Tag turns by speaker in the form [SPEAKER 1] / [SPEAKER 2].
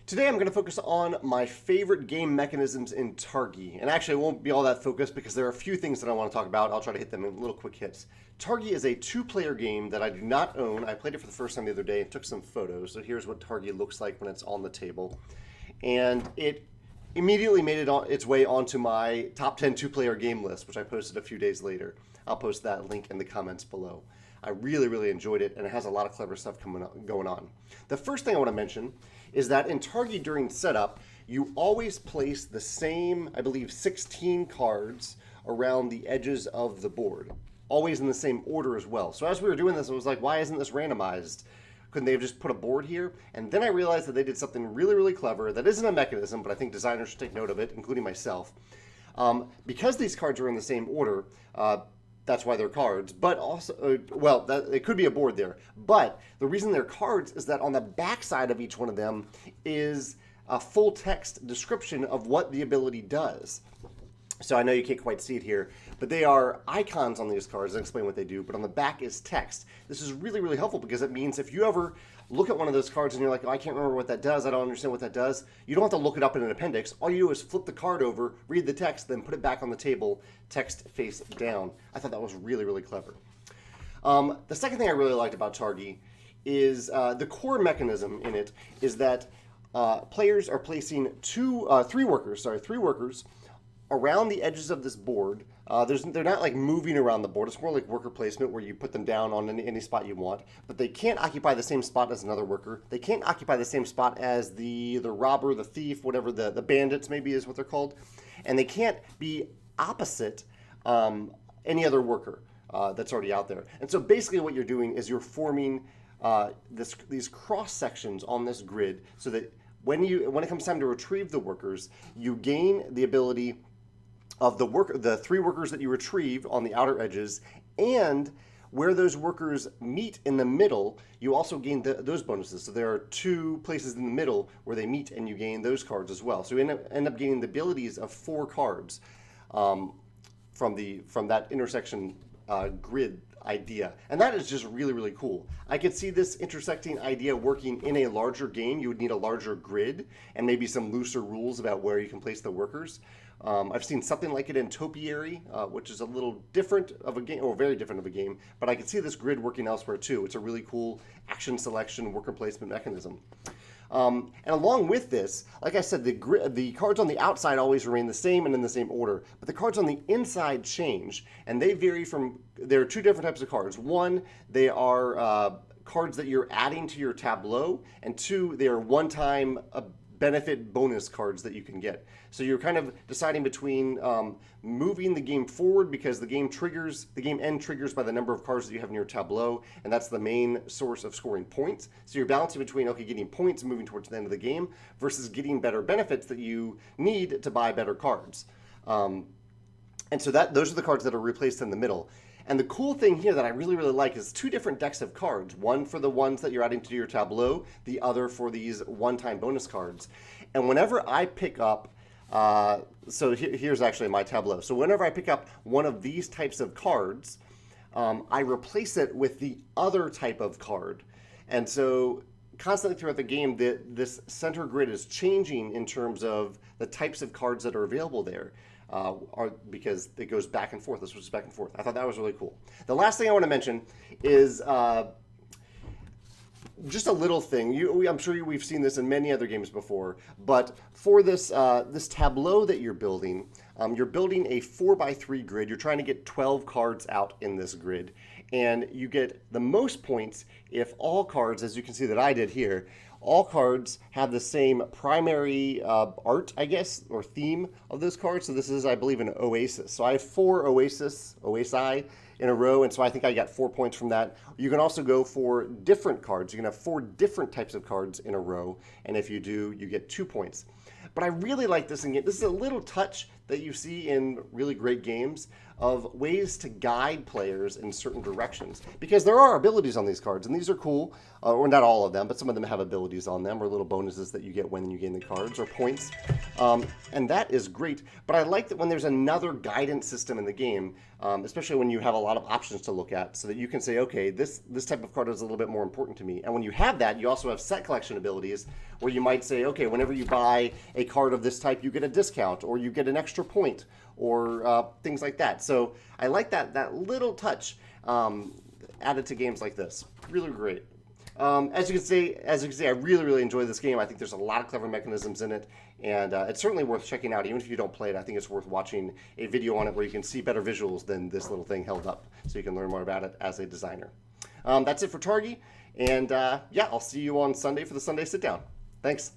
[SPEAKER 1] Today I'm going to focus on my favorite game mechanisms in Targi. And actually, it won't be all that focused because there are a few things that I want to talk about. I'll try to hit them in little quick hits. Targi is a two-player game that I do not own. I played it for the first time the other day and took some photos. So here's what Targi looks like when it's on the table. And it immediately made its way onto my top 10 two-player game list, which I posted a few days later. I'll post that link in the comments below. I really enjoyed it, and it has a lot of clever stuff going on. The first thing I want to mention is that in Targi during setup, you always place the same, I believe, 16 cards around the edges of the board, always in the same order as well. So as we were doing this, I was like, why isn't this randomized? Couldn't they have just put a board here? And then I realized that they did something really clever that isn't a mechanism, but I think designers should take note of it, including myself. Because these cards are in the same order, that's why they're cards, but also, it could be a board there. But the reason they're cards is that on the back side of each one of them is a full text description of what the ability does. So I know you can't quite see it here, but they are icons on these cards that explain what they do, but on the back is text. This is really helpful because it means if you ever look at one of those cards and you're like, oh, I can't remember what that does, I don't understand what that does, you don't have to look it up in an appendix. All you do is flip the card over, read the text, then put it back on the table, text face down. I thought that was really clever. The second thing I really liked about Targi is the core mechanism in it is that players are placing three workers around the edges of this board. They're not like moving around the board. It's more like worker placement where you put them down on any spot you want. But they can't occupy the same spot as another worker. They can't occupy the same spot as the robber, the thief, whatever, the bandits maybe is what they're called. And they can't be opposite any other worker that's already out there. And so basically what you're doing is you're forming these cross sections on this grid so that when it comes time to retrieve the workers, you gain the ability of the three workers that you retrieve on the outer edges, and where those workers meet in the middle, you also gain those bonuses. So there are two places in the middle where they meet, and you gain those cards as well. So you end up gaining the abilities of 4 cards from that intersection grid idea, and that is just really cool. I could see this intersecting idea working in a larger game. You would need a larger grid and maybe some looser rules about where you can place the workers. I've seen something like it in Topiary, which is a little different of a game, or very different of a game, but I can see this grid working elsewhere too. It's a really cool action selection, worker placement mechanism. And along with this, like I said, the cards on the outside always remain the same and in the same order, but the cards on the inside change, and they vary from, there are 2 different types of cards. One, they are cards that you're adding to your tableau, and 2, they are one-time benefit bonus cards that you can get. So you're kind of deciding between moving the game forward because the game end triggers by the number of cards that you have in your tableau, and that's the main source of scoring points. So you're balancing between, okay, getting points and moving towards the end of the game versus getting better benefits that you need to buy better cards. And so those are the cards that are replaced in the middle. And the cool thing here that I really like is 2 different decks of cards. One for the ones that you're adding to your tableau, the other for these one-time bonus cards. And whenever I pick up, here's actually my tableau. So whenever I pick up one of these types of cards, I replace it with the other type of card. And so constantly throughout the game, this center grid is changing in terms of the types of cards that are available there. Because it goes back and forth. This switches back and forth. I thought that was really cool. The last thing I want to mention is just a little thing. I'm sure we've seen this in many other games before, but for this tableau that you're building a 4x3 grid. You're trying to get 12 cards out in this grid, and you get the most points if all cards, as you can see that I did here, all cards have the same primary art, I guess, or theme of those cards. So this is, I believe, an Oasis. So I have 4 Oasi in a row, and so I think I got 4 points from that. You can also go for different cards. You can have 4 different types of cards in a row, and if you do, you get 2 points. But I really like this game. This is a little touch that you see in really great games, of ways to guide players in certain directions. Because there are abilities on these cards, and these are cool, or not all of them, but some of them have abilities on them, or little bonuses that you get when you gain the cards, or points. And that is great. But I like that when there's another guidance system in the game, especially when you have a lot of options to look at, so that you can say, okay, this type of card is a little bit more important to me. And when you have that, you also have set collection abilities, where you might say, okay, whenever you buy a card of this type, you get a discount, or you get an extra point, or things like that. So I like that little touch added to games like this. Really great. As you can see, I really enjoy this game. I think there's a lot of clever mechanisms in it, and it's certainly worth checking out. Even if you don't play it, I think it's worth watching a video on it where you can see better visuals than this little thing held up, so you can learn more about it as a designer. That's it for Targi, and yeah, I'll see you on Sunday for the Sunday Sit Down. Thanks.